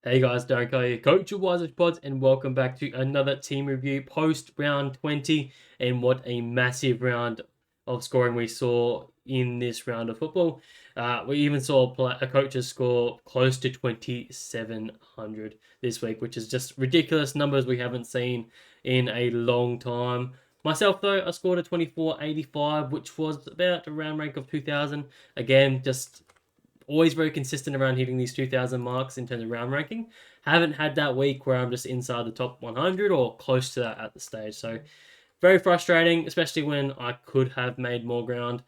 Hey guys, Darren Kelly here, coach of Wise Pods, and welcome back to another team review post round 20. And what a massive round of scoring we saw in this round of football. We even saw a coach's score close to 2,700 this week, which is just ridiculous numbers we haven't seen in a long time. Myself, though, I scored a 2485, which was about a round rank of 2,000. Again, just always very consistent around hitting these 2,000 marks in terms of round ranking. Haven't had that week where I'm just inside the top 100 or close to that at the stage. So very frustrating, especially when I could have made more ground.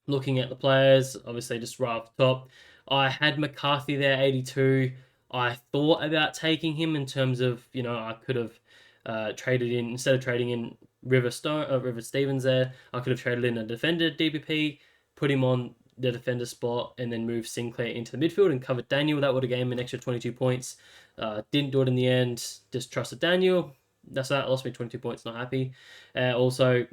Looking at the players, obviously just right off the top, I had McCarthy there, 82. I thought about taking him in terms of, I could have traded in, instead of trading in River Stevens there, I could have traded in a defender DPP, put him on the defender spot, and then move Sinclair into the midfield and covered Daniel. That would have given me an extra 22 points. Didn't do it in the end. Just trusted Daniel. That's that. Lost me 22 points. Not happy. Also,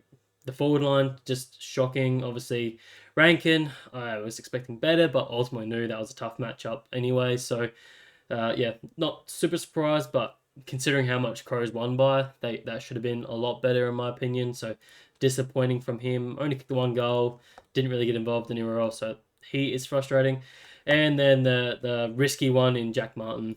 the forward line just shocking. Obviously, Rankin, I was expecting better, but ultimately knew that was a tough matchup anyway. So, yeah, not super surprised, but considering how much Crows won by, that should have been a lot better in my opinion. So disappointing from him. Only kicked the one goal, didn't really get involved anywhere else. So he is frustrating. And then the risky one in Jack Martin.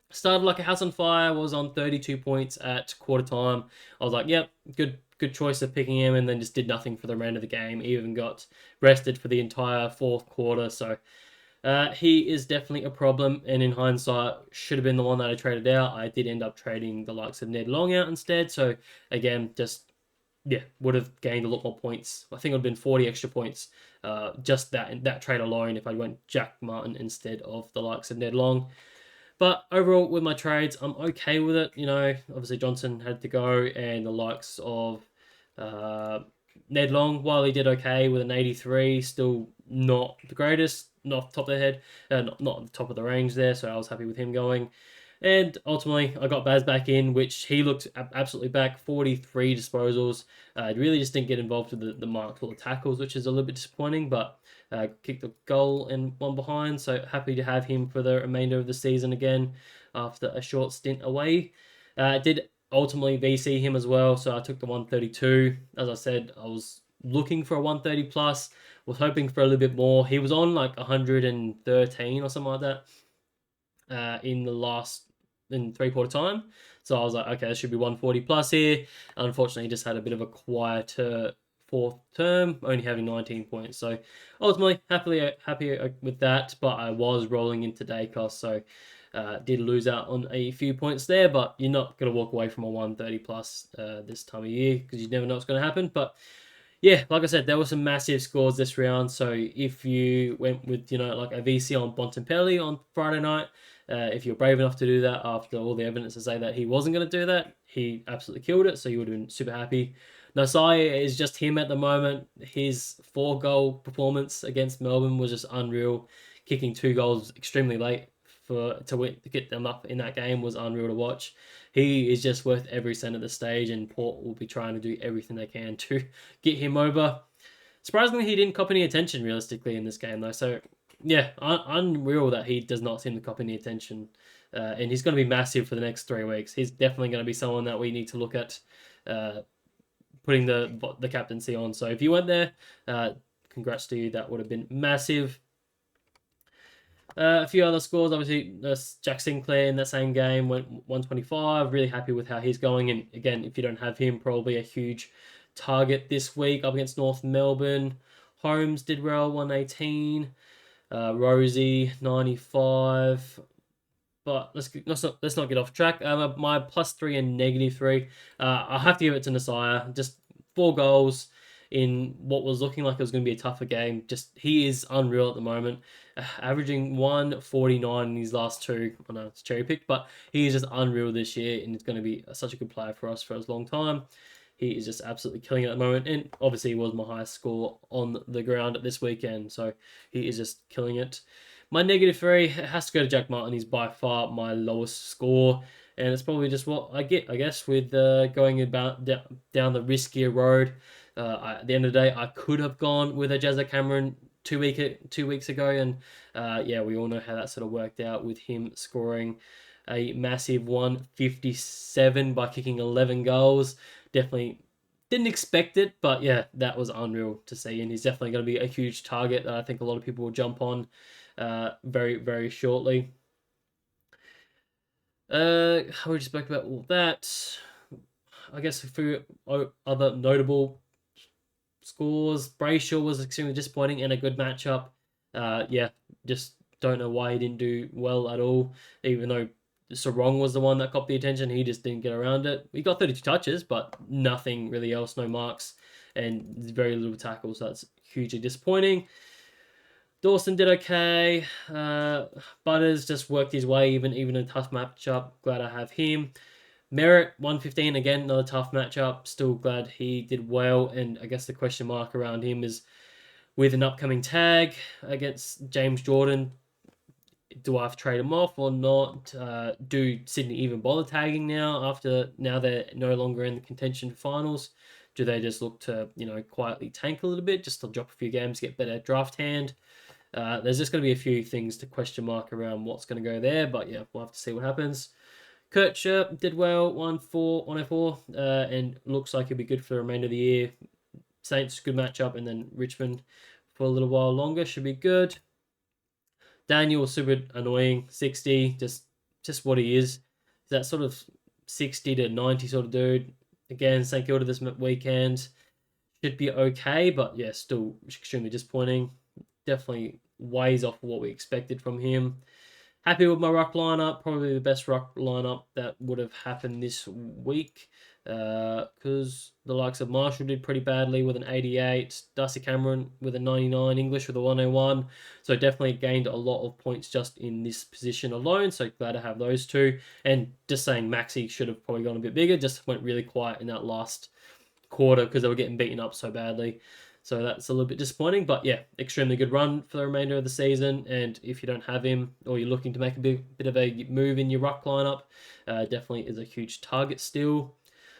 Started like a house on fire, was on 32 points at quarter time. I was like, yep, good choice of picking him, and then just did nothing for the remainder of the game. Even got rested for the entire fourth quarter. So he is definitely a problem, and in hindsight, should have been the one that I traded out. I did end up trading the likes of Ned Long out instead. So again, just would have gained a lot more points. I think it would have been 40 extra points, just that trade alone if I went Jack Martin instead of the likes of Ned Long. But overall, with my trades, I'm okay with it. Obviously Johnson had to go, and the likes of uh, Ned Long, while he did okay with an 83, still not the greatest, not off the top of the head, not at the top of the range there. So I was happy with him going. And ultimately, I got Baz back in, which he looked absolutely back. 43 disposals. Really just didn't get involved with the marks or the tackles, which is a little bit disappointing, but kicked a goal and one behind. So happy to have him for the remainder of the season again after a short stint away. Did ultimately VC him as well, so I took the 132. As I said, I was looking for a 130 plus, was hoping for a little bit more. He was on like 113 or something like that in the last in three-quarter time. So I was like, okay, there should be 140 plus here. Unfortunately, just had a bit of a quieter fourth term, only having 19 points. So ultimately, happy with that. But I was rolling into day cost, so did lose out on a few points there. But you're not going to walk away from a 130 plus this time of year because you never know what's going to happen. But yeah, like I said, there were some massive scores this round. So if you went with, like a VC on Bontempelli on Friday night, if you're brave enough to do that after all the evidence to say that he wasn't going to do that, he absolutely killed it. So you would have been super happy. Nasai is just him at the moment. His 4-goal performance against Melbourne was just unreal. Kicking 2 goals extremely late to get them up in that game was unreal to watch. He is just worth every cent of the stage, and Port will be trying to do everything they can to get him over. Surprisingly, he didn't cop any attention realistically in this game, though. So, yeah, unreal that he does not seem to cop any attention. And he's going to be massive for the next 3 weeks. He's definitely going to be someone that we need to look at putting the captaincy on. So, if you went there, congrats to you. That would have been massive. A few other scores, obviously, Jack Sinclair in that same game went 125. Really happy with how he's going. And again, if you don't have him, probably a huge target this week up against North Melbourne. Holmes did well, 118. Rosie, 95. But let's not get off track. My +3 and -3. I have to give it to Nasaya. Just 4 goals in what was looking like it was going to be a tougher game. Just he is unreal at the moment, averaging 149 in his last 2. I know it's cherry picked, but he is just unreal this year, and it's going to be such a good player for us for a long time. He is just absolutely killing it at the moment, and obviously he was my highest score on the ground this weekend, so he is just killing it. My -3 has to go to Jack Martin. He's by far my lowest score, and it's probably just what I get, I guess, with going about down the riskier road. At the end of the day, I could have gone with a Jazza Cameron 2 weeks ago, and yeah, we all know how that sort of worked out with him scoring a massive 157 by kicking 11 goals. Definitely didn't expect it, but yeah, that was unreal to see, and he's definitely going to be a huge target that I think a lot of people will jump on very, very shortly. We just spoke about all that. I guess for other notable scores, Brayshaw was extremely disappointing and a good matchup. Yeah, just don't know why he didn't do well at all, even though Sarong was the one that got the attention. He just didn't get around it. He got 32 touches, but nothing really else, no marks, and very little tackles. So that's hugely disappointing. Dawson did okay. Butters just worked his way, even a tough matchup. Glad I have him. Merritt 115 again, another tough matchup. Still glad he did well, and I guess the question mark around him is with an upcoming tag against James Jordan. Do I have to trade him off or not? Do Sydney even bother tagging now? Now they're no longer in the contention finals. Do they just look to quietly tank a little bit, just to drop a few games, get better draft hand? There's just going to be a few things to question mark around what's going to go there, but yeah, we'll have to see what happens. Kurt Sherp did well, 104, and looks like he'll be good for the remainder of the year. Saints, good matchup, and then Richmond for a little while longer should be good. Daniel, super annoying, 60, just what he is. That sort of 60 to 90 sort of dude. Again, St Kilda this weekend should be okay, but yeah, still extremely disappointing. Definitely ways off what we expected from him. Happy with my ruck lineup. Probably the best ruck lineup that would have happened this week. Because the likes of Marshall did pretty badly with an 88. Darcy Cameron with a 99. English with a 101. So definitely gained a lot of points just in this position alone. So glad to have those two. And just saying Maxi should have probably gone a bit bigger. Just went really quiet in that last quarter because they were getting beaten up so badly. So that's a little bit disappointing, but yeah, extremely good run for the remainder of the season. And if you don't have him or you're looking to make a bit of a move in your ruck lineup, definitely is a huge target still.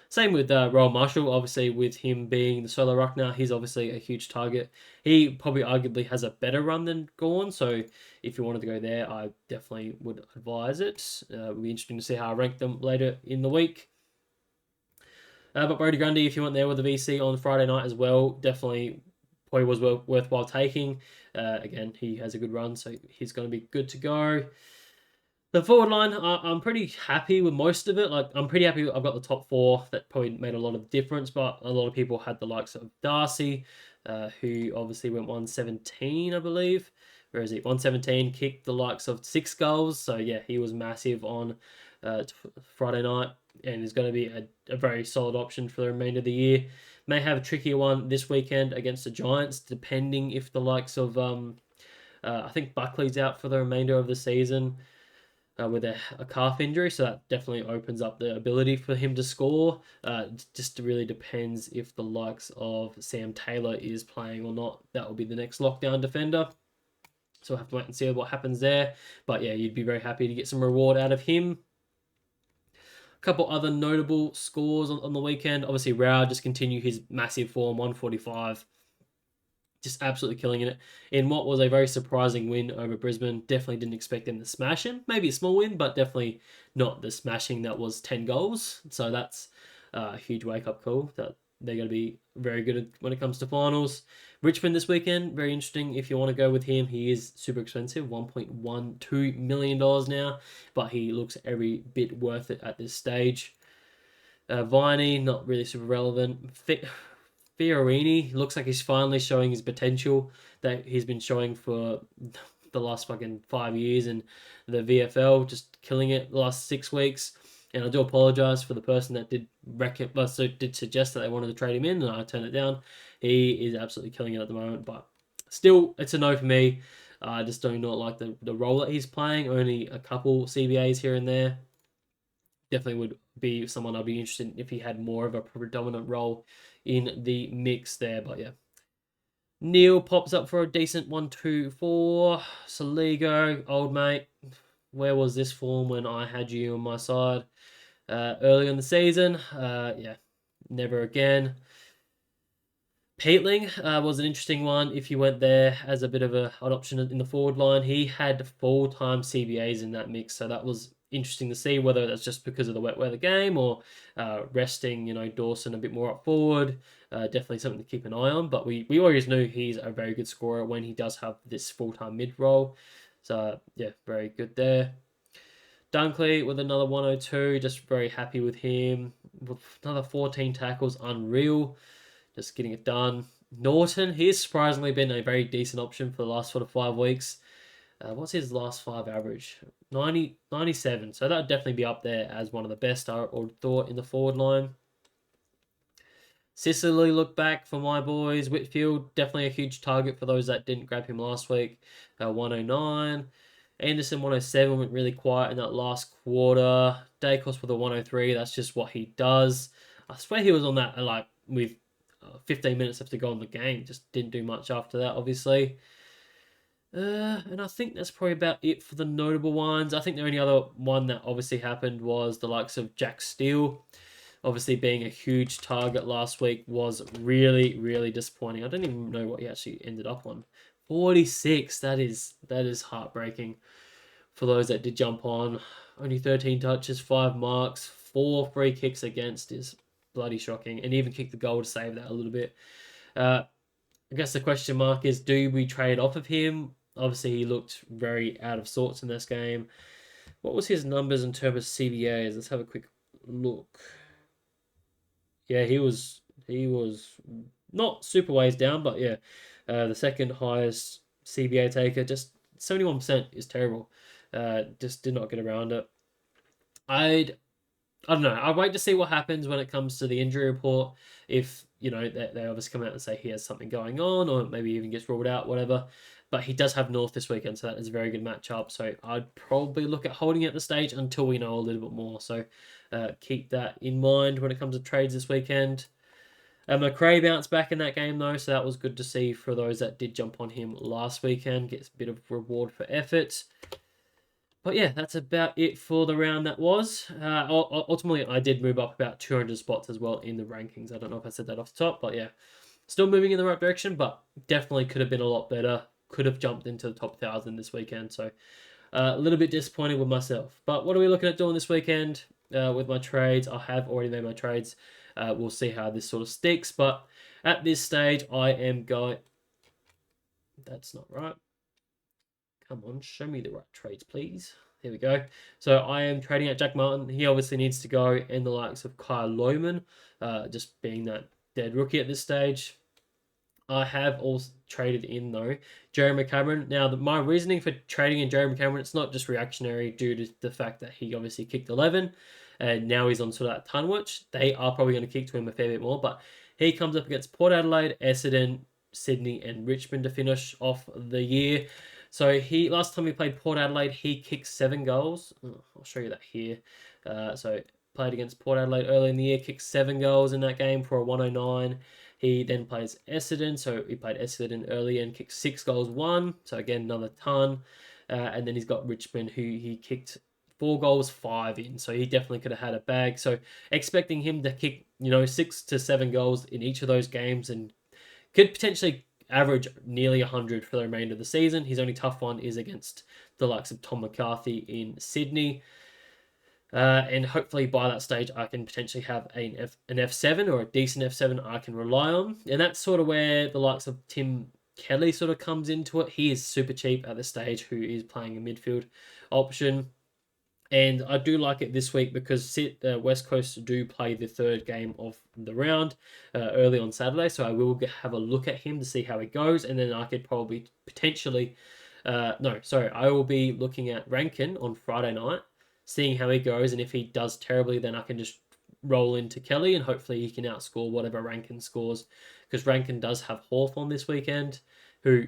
Same with Royal Marshall, obviously with him being the solo ruck now, he's obviously a huge target. He probably arguably has a better run than Gawn, so if you wanted to go there, I definitely would advise it. It'll be interesting to see how I rank them later in the week. But Brody Grundy, if you went there with the VC on Friday night as well, definitely probably was worthwhile taking. Again, he has a good run, so he's going to be good to go. The forward line, I'm pretty happy with most of it. Like, I'm pretty happy I've got the top four. That probably made a lot of difference, but a lot of people had the likes of Darcy, who obviously went 117, I believe. Where is he? 117, kicked the likes of 6 goals. So, yeah, he was massive on Friday night and is going to be a very solid option for the remainder of the year. May have a trickier one this weekend against the Giants, depending if the likes of, I think Buckley's out for the remainder of the season with a calf injury, so that definitely opens up the ability for him to score. Just really depends if the likes of Sam Taylor is playing or not. That will be the next lockdown defender. So we'll have to wait and see what happens there. But yeah, you'd be very happy to get some reward out of him. A couple other notable scores on the weekend. Obviously, Rao just continued his massive form, 145. Just absolutely killing it in what was a very surprising win over Brisbane. Definitely didn't expect them to smash him. Maybe a small win, but definitely not the smashing that was 10 goals. So that's a huge wake-up call that they're going to be very good when it comes to finals. Richmond this weekend, very interesting. If you want to go with him, he is super expensive, $1.12 million now, but he looks every bit worth it at this stage. Viney, not really super relevant. Fiorini looks like he's finally showing his potential that he's been showing for the last fucking 5 years in the VFL, just killing it the last 6 weeks. And I do apologise for the person that did suggest that they wanted to trade him in, and I turned it down. He is absolutely killing it at the moment, but still, it's a no for me. I just do not like the role that he's playing. Only a couple CBAs here and there. Definitely would be someone I'd be interested in if he had more of a predominant role in the mix there. But yeah. Neil pops up for a decent 1-2-4. Saligo, old mate. Where was this form when I had you on my side? Early in the season. Yeah. Never again. Peatling was an interesting one. If you went there as a bit of an option in the forward line, he had full-time CBAs in that mix, so that was interesting to see whether that's just because of the wet weather game or resting, Dawson a bit more up forward. Definitely something to keep an eye on. But we always knew he's a very good scorer when he does have this full-time mid role. So yeah, very good there. Dunkley with another 102, just very happy with him. With another 14 tackles, unreal. Just getting it done. Norton, he's surprisingly been a very decent option for the last sort of 5 weeks. What's his last 5 average? 97. So that would definitely be up there as one of the best, I would thought, in the forward line. Sicily look back for my boys. Whitfield, definitely a huge target for those that didn't grab him last week. 109. Anderson 107 went really quiet in that last quarter. Dacos with a 103. That's just what he does. I swear he was on that with 15 minutes left to go in the game. Just didn't do much after that, obviously. And I think that's probably about it for the notable ones. I think the only other one that obviously happened was the likes of Jack Steele. Obviously, being a huge target last week was really, really disappointing. I don't even know what he actually ended up on. 46. That is heartbreaking for those that did jump on. Only 13 touches, 5 marks, 4 free kicks against is bloody shocking. And even kicked the goal to save that a little bit. I guess the question mark is, do we trade off of him? Obviously, he looked very out of sorts in this game. What was his numbers in terms of CBAs? Let's have a quick look. Yeah, he was not super ways down, but yeah, the second highest CBA taker. Just 71% is terrible. Just did not get around it. I don't know. I'll wait to see what happens when it comes to the injury report. If, they obviously come out and say he has something going on, or maybe even gets ruled out, whatever. But he does have North this weekend, so that is a very good matchup. So I'd probably look at holding it at the stage until we know a little bit more. So keep that in mind when it comes to trades this weekend. McRae bounced back in that game, though, so that was good to see for those that did jump on him last weekend. Gets a bit of reward for effort. But yeah, that's about it for the round that was. Ultimately, I did move up about 200 spots as well in the rankings. I don't know if I said that off the top, but yeah. Still moving in the right direction, but definitely could have been a lot better. Could have jumped into the top 1,000 this weekend. So a little bit disappointed with myself. But what are we looking at doing this weekend with my trades? I have already made my trades. We'll see how this sort of sticks. But at this stage, I am going... That's not right. Come on, show me the right trades, please. There we go. So I am trading at Jack Martin. He obviously needs to go, and the likes of Kyle Lohman, just being that dead rookie at this stage. I have also traded in, though, Jeremy Cameron. Now, my reasoning for trading in Jeremy Cameron, it's not just reactionary due to the fact that he obviously kicked 11, and now he's on sort of that ton watch. They are probably going to kick to him a fair bit more, but he comes up against Port Adelaide, Essendon, Sydney, and Richmond to finish off the year. So last time he played Port Adelaide, he kicked 7 goals. I'll show you that here. So played against Port Adelaide early in the year, kicked 7 goals in that game for a 109. He then plays Essendon, so he played Essendon early and kicked 6 goals, 1. So again, another ton. And then he's got Richmond, who he kicked 4 goals, 5 in. So he definitely could have had a bag. So expecting him to kick, 6 to 7 goals in each of those games and could potentially average nearly 100 for the remainder of the season. His only tough one is against the likes of Tom McCarthy in Sydney. And hopefully by that stage, I can potentially have an F7 or a decent F7 I can rely on. And that's sort of where the likes of Tim Kelly sort of comes into it. He is super cheap at this stage, who is playing a midfield option. And I do like it this week because West Coast do play the third game of the round early on Saturday. So I will have a look at him to see how he goes. And then I could probably potentially... I will be looking at Rankin on Friday night, seeing how he goes. And if he does terribly, then I can just roll into Kelly and hopefully he can outscore whatever Rankin scores. Because Rankin does have Hawthorn this weekend, who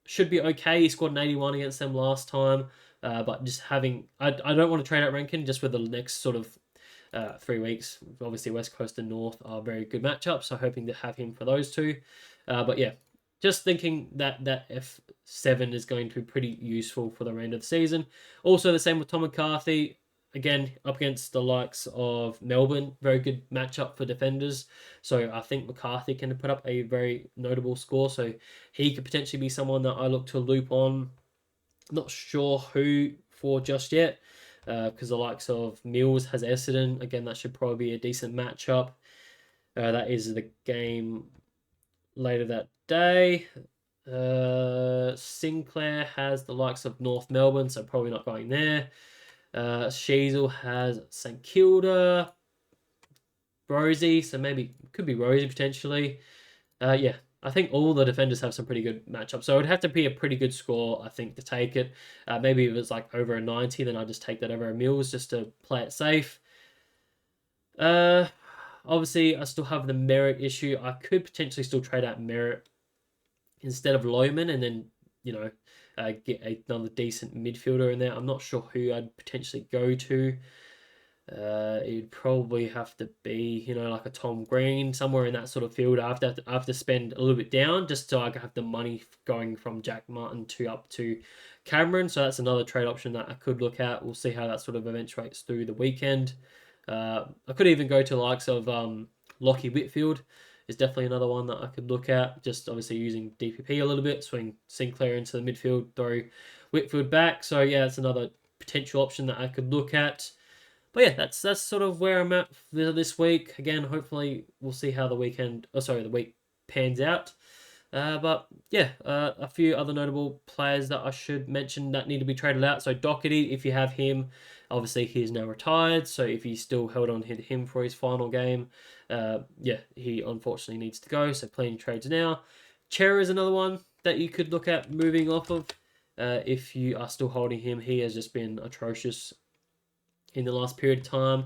should be okay. He scored an 81 against them last time. But just having... I don't want to trade out Rankin just with the next sort of 3 weeks. Obviously, West Coast and North are very good matchups, so hoping to have him for those two. But yeah, just thinking that F7 is going to be pretty useful for the remainder of the season. Also, the same with Tom McCarthy. again, up against the likes of Melbourne, very good matchup for defenders. So I think McCarthy can put up a very notable score. So he could potentially be someone that I look to loop on. Not sure who for just yet, because the likes of Mills has Essendon. Again, that should probably be a decent matchup. That is the game later that day. Sinclair has the likes of North Melbourne, so probably not going there. Sheasel has St Kilda, Rosie, so maybe could be Rosie potentially. Yeah, I think all the defenders have some pretty good matchups, so it would have to be a pretty good score, I think, to take it. Maybe if it's like over a 90, then I just take that over a Mills just to play it safe. Uh, Obviously, I still have the Merritt issue. I could potentially still trade out Merritt instead of Lohman, and then get another decent midfielder in there. I'm not sure who I'd potentially go to. It'd probably have to be, like a Tom Green, somewhere in that sort of field. I have to spend a little bit down just so I can have the money going from Jack Martin to up to Cameron. So that's another trade option that I could look at. We'll see how that sort of eventuates through the weekend. I could even go to the likes of Lockie Whitfield. Is definitely another one that I could look at. Just obviously using DPP a little bit, swing Sinclair into the midfield, throw Whitfield back. So yeah, it's another potential option that I could look at. But yeah, that's sort of where I'm at this week. Again, hopefully we'll see how the week pans out. But yeah, a few other notable players that I should mention that need to be traded out. So Doherty, if you have him, obviously he's now retired. So if you still held on to him for his final game, yeah, he unfortunately needs to go. So plenty trades now. Chera is another one that you could look at moving off of. If you are still holding him, he has just been atrocious in the last period of time.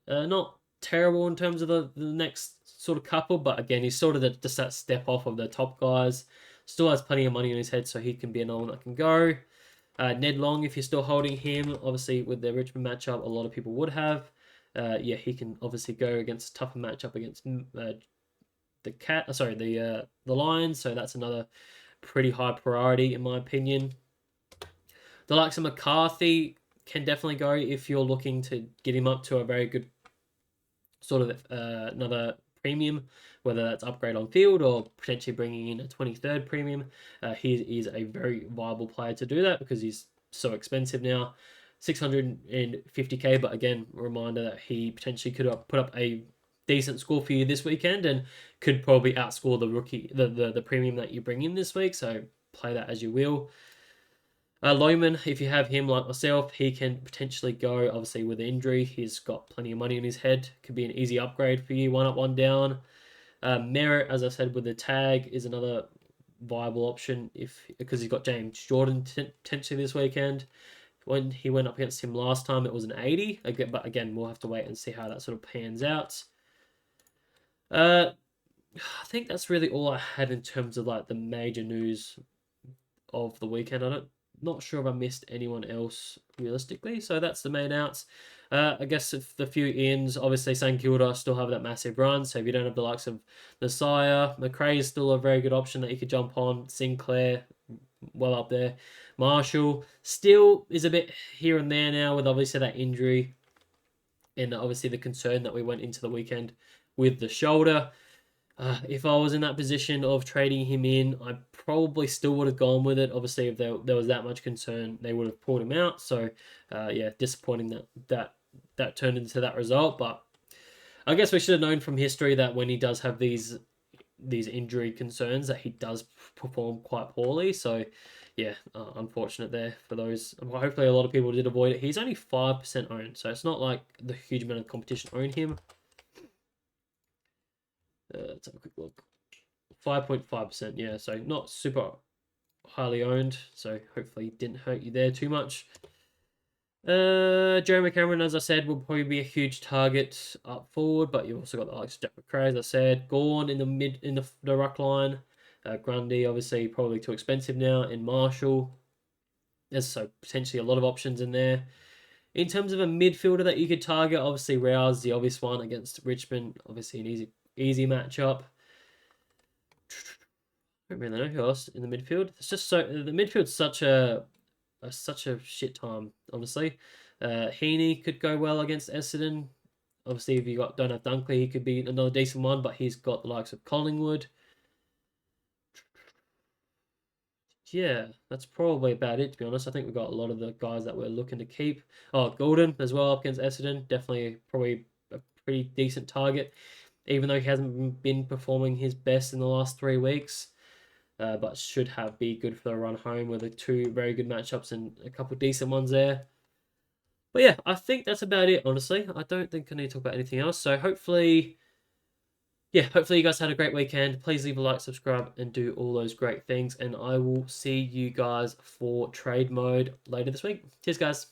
Not terrible in terms of the next sort of couple, but again, he's sort of just that step off of the top guys. Still has plenty of money in his head, so he can be another one that can go. Ned Long, if you're still holding him, obviously with the Richmond matchup, a lot of people would have. Yeah, he can obviously go against a tougher matchup against the Lions, so that's another pretty high priority in my opinion. The likes of McCarthy can definitely go if you're looking to get him up to a very good sort of another premium, whether that's upgrade on field or potentially bringing in a 23rd premium. He is a very viable player to do that because he's so expensive now. 650k, but again, reminder that he potentially could put up a decent score for you this weekend and could probably outscore the premium that you bring in this week. So play that as you will. Lohman, if you have him like myself, he can potentially go, obviously, with the injury. He's got plenty of money in his head. Could be an easy upgrade for you, one up, one down. Merritt, as I said, with the tag, is another viable option because he's got James Jordan potentially this weekend. When he went up against him last time, it was an 80. But again, we'll have to wait and see how that sort of pans out. I think that's really all I had in terms of like the major news of the weekend. Not sure if I missed anyone else realistically. So that's the main outs. I guess if the few ins, obviously St Kilda still have that massive run. So if you don't have the likes of Messiah, McRae is still a very good option that you could jump on. Sinclair, well up there. Marshall still is a bit here and there now with obviously that injury and obviously the concern that we went into the weekend with the shoulder. If I was in that position of trading him in, I probably still would have gone with it. Obviously, if there was that much concern, they would have pulled him out. So, yeah, disappointing that turned into that result. But I guess we should have known from history that when he does have these injury concerns, that he does perform quite poorly. So, yeah, unfortunate there for those. Well, hopefully, a lot of people did avoid it. He's only 5% owned, so it's not like the huge amount of competition own him. Let's have a quick look. 5.5%, yeah, so not super highly owned, so hopefully didn't hurt you there too much. Jeremy Cameron, as I said, will probably be a huge target up forward, but you've also got the likes of Jack McRae, as I said. Gorn in the ruck line. Grundy, obviously, probably too expensive now. And Marshall. There's so potentially a lot of options in there. In terms of a midfielder that you could target, obviously Rouse, the obvious one against Richmond. Obviously an easy matchup. I don't really know who else in the midfield. It's just the midfield's such a shit time, honestly. Heaney could go well against Essendon. Obviously, if don't have Dunkley, he could be another decent one, but he's got the likes of Collingwood. Yeah, that's probably about it, to be honest. I think we've got a lot of the guys that we're looking to keep. Oh, Golden as well up against Essendon. Definitely probably a pretty decent target, even though he hasn't been performing his best in the last 3 weeks. But should be good for the run home with the two very good matchups and a couple of decent ones there. But yeah, I think that's about it, honestly. I don't think I need to talk about anything else. So hopefully you guys had a great weekend. Please leave a like, subscribe, and do all those great things. And I will see you guys for trade mode later this week. Cheers, guys.